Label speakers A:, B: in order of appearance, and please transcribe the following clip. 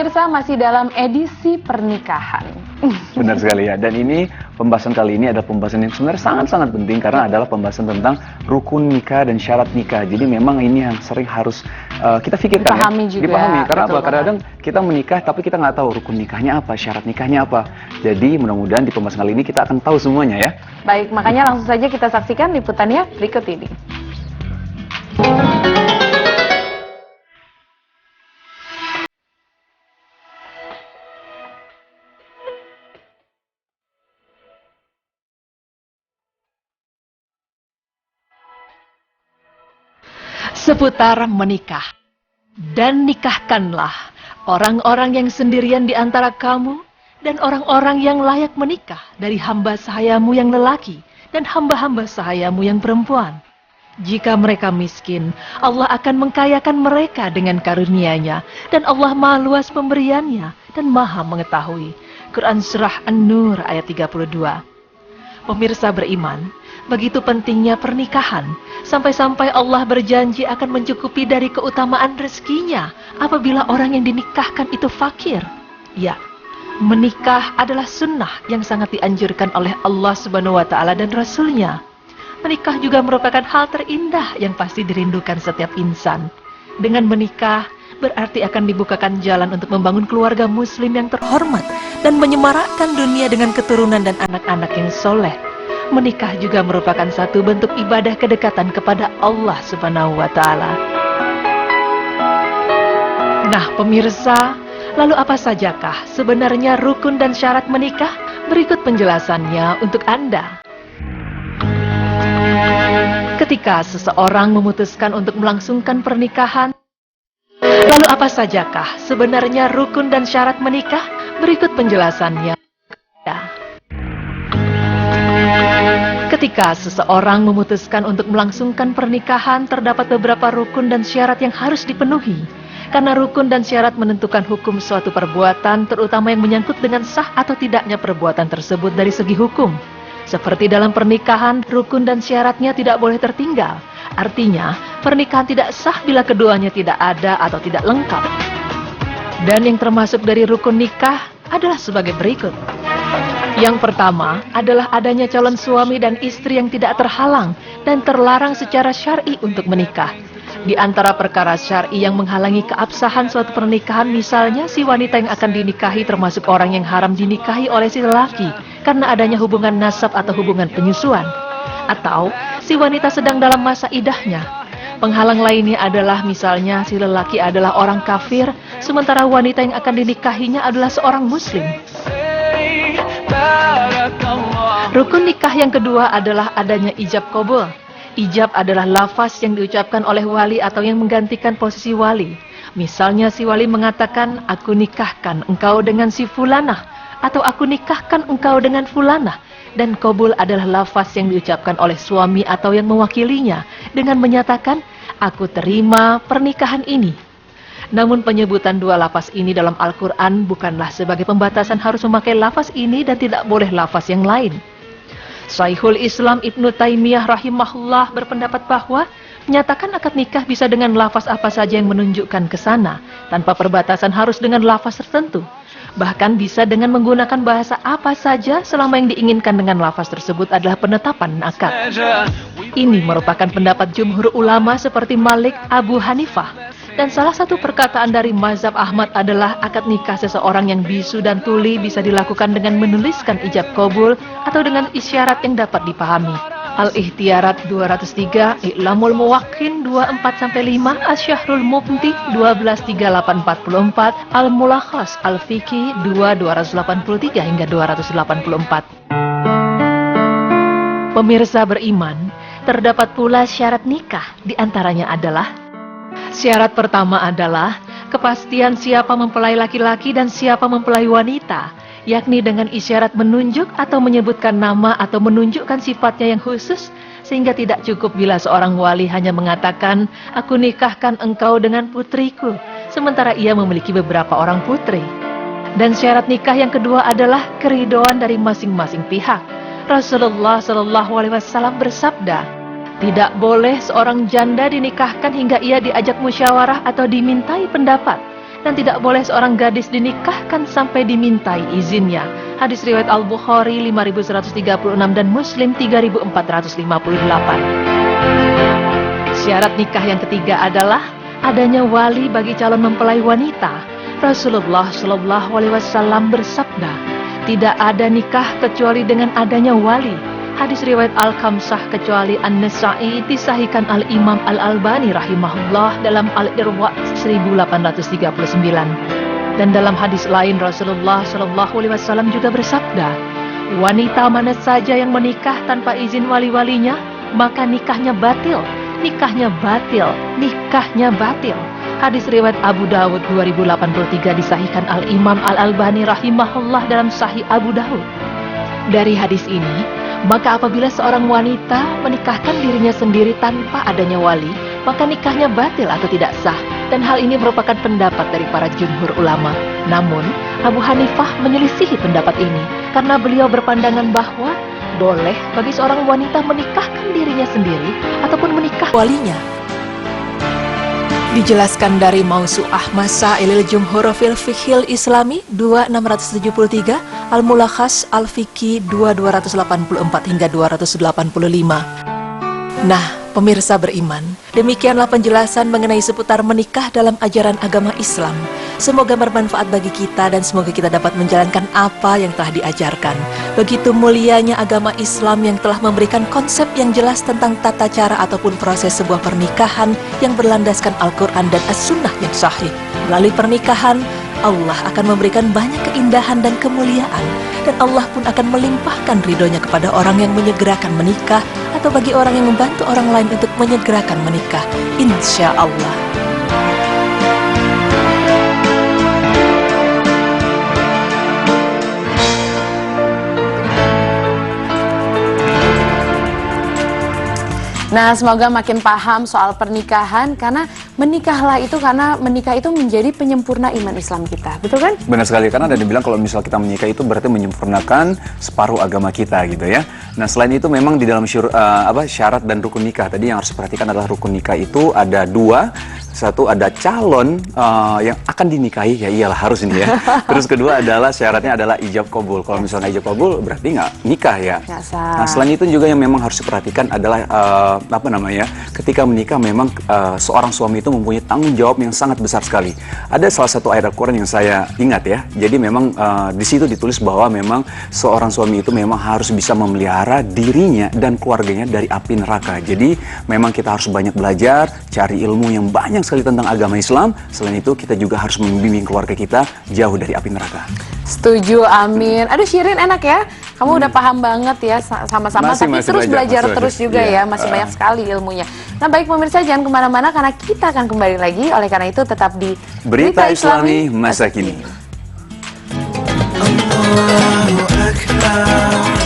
A: pemirsa, masih dalam edisi pernikahan.
B: Benar sekali ya, dan ini pembahasan kali ini adalah pembahasan yang sebenarnya sangat-sangat penting karena adalah pembahasan tentang rukun nikah dan syarat nikah. Jadi memang ini yang sering harus kita pikirkan
A: dipahami
B: ya.
A: Juga,
B: dipahami, karena apa?
A: Banget.
B: Kadang-kadang kita menikah tapi kita nggak tahu rukun nikahnya apa, syarat nikahnya apa. Jadi mudah-mudahan di pembahasan kali ini kita akan tahu semuanya ya.
A: Baik, makanya langsung saja kita saksikan liputannya berikut ini.
C: Seputar menikah. Dan nikahkanlah orang-orang yang sendirian di antara kamu dan orang-orang yang layak menikah dari hamba sahayamu yang lelaki dan hamba-hamba sahayamu yang perempuan. Jika mereka miskin, Allah akan mengkayakan mereka dengan karunia-Nya, dan Allah Maha luas pemberiannya dan Maha mengetahui. Quran Surah An-Nur ayat 32. Pemirsa beriman, begitu pentingnya pernikahan, sampai-sampai Allah berjanji akan mencukupi dari keutamaan rezekinya apabila orang yang dinikahkan itu fakir. Ya, menikah adalah sunnah yang sangat dianjurkan oleh Allah Subhanahu wa Ta'ala dan Rasul-Nya. Menikah juga merupakan hal terindah yang pasti dirindukan setiap insan. Dengan menikah, berarti akan dibukakan jalan untuk membangun keluarga muslim yang terhormat dan menyemarakkan dunia dengan keturunan dan anak-anak yang soleh. Menikah juga merupakan satu bentuk ibadah kedekatan kepada Allah Subhanahu wa Ta'ala. Nah, pemirsa, lalu apa sajakah sebenarnya rukun dan syarat menikah? Berikut penjelasannya untuk Anda. Ketika seseorang memutuskan untuk melangsungkan pernikahan, lalu apa sajakah sebenarnya rukun dan syarat menikah? Berikut penjelasannya. Ketika seseorang memutuskan untuk melangsungkan pernikahan, terdapat beberapa rukun dan syarat yang harus dipenuhi. Karena rukun dan syarat menentukan hukum suatu perbuatan, terutama yang menyangkut dengan sah atau tidaknya perbuatan tersebut dari segi hukum. Seperti dalam pernikahan, rukun dan syaratnya tidak boleh tertinggal. Artinya, pernikahan tidak sah bila keduanya tidak ada atau tidak lengkap. Dan yang termasuk dari rukun nikah adalah sebagai berikut. Yang pertama adalah adanya calon suami dan istri yang tidak terhalang dan terlarang secara syar'i untuk menikah. Di antara perkara syar'i yang menghalangi keabsahan suatu pernikahan, misalnya si wanita yang akan dinikahi termasuk orang yang haram dinikahi oleh si lelaki karena adanya hubungan nasab atau hubungan penyusuan. Atau si wanita sedang dalam masa idahnya. Penghalang lainnya adalah misalnya si lelaki adalah orang kafir, sementara wanita yang akan dinikahinya adalah seorang muslim. Rukun nikah yang kedua adalah adanya ijab qabul. Ijab adalah lafaz yang diucapkan oleh wali atau yang menggantikan posisi wali. Misalnya si wali mengatakan, aku nikahkan engkau dengan si fulanah, atau aku nikahkan engkau dengan fulanah. Dan qabul adalah lafaz yang diucapkan oleh suami atau yang mewakilinya dengan menyatakan, aku terima pernikahan ini. Namun penyebutan dua lafaz ini dalam Al-Quran bukanlah sebagai pembatasan harus memakai lafaz ini dan tidak boleh lafaz yang lain. Syekhul Islam Ibnu Taimiyah rahimahullah berpendapat bahwa menyatakan akad nikah bisa dengan lafaz apa saja yang menunjukkan ke sana, tanpa perbatasan harus dengan lafaz tertentu. Bahkan bisa dengan menggunakan bahasa apa saja selama yang diinginkan dengan lafaz tersebut adalah penetapan akad. Ini merupakan pendapat jumhur ulama seperti Malik, Abu Hanifah. Dan salah satu perkataan dari mazhab Ahmad adalah akad nikah seseorang yang bisu dan tuli bisa dilakukan dengan menuliskan ijab qabul atau dengan isyarat yang dapat dipahami. Al-Ihtiyarat 203, I'lamul Muwaqqi'in 24-5, Asy-Syahrul Mubti 12-38-44, Al-Mulakhas Al-Fiqhi 2-283 hingga 284. Pemirsa beriman, terdapat pula syarat nikah, diantaranya adalah syarat pertama adalah kepastian siapa mempelai laki-laki dan siapa mempelai wanita, yakni dengan isyarat menunjuk atau menyebutkan nama atau menunjukkan sifatnya yang khusus, sehingga tidak cukup bila seorang wali hanya mengatakan, aku nikahkan engkau dengan putriku, sementara ia memiliki beberapa orang putri. Dan syarat nikah yang kedua adalah keridhaan dari masing-masing pihak. Rasulullah SAW bersabda, tidak boleh seorang janda dinikahkan hingga ia diajak musyawarah atau dimintai pendapat. dan tidak boleh seorang gadis dinikahkan sampai dimintai izinnya. Hadis riwayat Al-Bukhari 5136 dan Muslim 3458. Syarat nikah yang ketiga adalah adanya wali bagi calon mempelai wanita. Rasulullah Shallallahu Alaihi Wasallam bersabda, tidak ada nikah kecuali dengan adanya wali. Hadis riwayat Al-Khamsah kecuali An-Nasa'i, disahihkan Al-Imam Al-Albani rahimahullah dalam Al-Irwa 1839. Dan dalam hadis lain Rasulullah Shallallahu Alaihi Wasallam juga bersabda, wanita mana saja yang menikah tanpa izin wali-walinya, maka nikahnya batil, nikahnya batil, nikahnya batil. Hadis riwayat Abu Dawud 2083, disahihkan Al-Imam Al-Albani rahimahullah dalam Sahih Abu Dawud. Dari hadis ini, maka apabila seorang wanita menikahkan dirinya sendiri tanpa adanya wali, maka nikahnya batil atau tidak sah. Dan hal ini merupakan pendapat dari para jumhur ulama. Namun, Abu Hanifah menyelisihi pendapat ini karena beliau berpandangan bahwa boleh bagi seorang wanita menikahkan dirinya sendiri ataupun menikah walinya. Dijelaskan dari Mausu'ah Masailil Jumhur fil Fiqhil Islami 2673, Al-Mulakhas Al-Fiqhi 2284 hingga 285. Nah, pemirsa beriman, demikianlah penjelasan mengenai seputar menikah dalam ajaran agama Islam. Semoga bermanfaat bagi kita dan semoga kita dapat menjalankan apa yang telah diajarkan. Begitu mulianya agama Islam yang telah memberikan konsep yang jelas tentang tata cara ataupun proses sebuah pernikahan yang berlandaskan Al-Quran dan As-Sunnah yang sahih. Melalui pernikahan, Allah akan memberikan banyak keindahan dan kemuliaan, dan Allah pun akan melimpahkan ridhonya kepada orang yang menyegerakan menikah atau bagi orang yang membantu orang lain untuk menyegerakan menikah, insya Allah.
A: Nah, semoga makin paham soal pernikahan, karena menikahlah itu karena menikah itu menjadi penyempurna iman Islam kita, betul kan?
B: Benar sekali, karena ada dibilang kalau misal kita menikah itu berarti menyempurnakan separuh agama kita gitu ya. Nah, selain itu memang di dalam syarat dan rukun nikah tadi yang harus diperhatikan adalah rukun nikah itu ada dua. Satu, ada calon yang akan dinikahi, ya iyalah harus ini ya. Terus kedua adalah syaratnya adalah ijab kabul. Kalau misalnya ijab kabul berarti nggak nikah ya. Nah, selain itu juga yang memang harus diperhatikan adalah ketika menikah memang seorang suami itu mempunyai tanggung jawab yang sangat besar sekali. Ada salah satu ayat Al-Quran yang saya ingat ya. Jadi memang di situ ditulis bahwa memang seorang suami itu memang harus bisa memelihara dirinya dan keluarganya dari api neraka. Jadi memang kita harus banyak belajar, cari ilmu yang banyak sekali tentang agama Islam. Selain itu kita juga harus membimbing keluarga kita jauh dari api neraka.
A: Setuju, amin. Aduh, Shirin enak ya. Kamu udah paham banget ya sama-sama, tapi terus belajar terus juga ya. Masih banyak sekali ilmunya. Nah, baik pemirsa, jangan kemana-mana karena kita akan kembali lagi. Oleh karena itu tetap di
B: Berita Islami Masa Kini.
D: Allahu Akbar.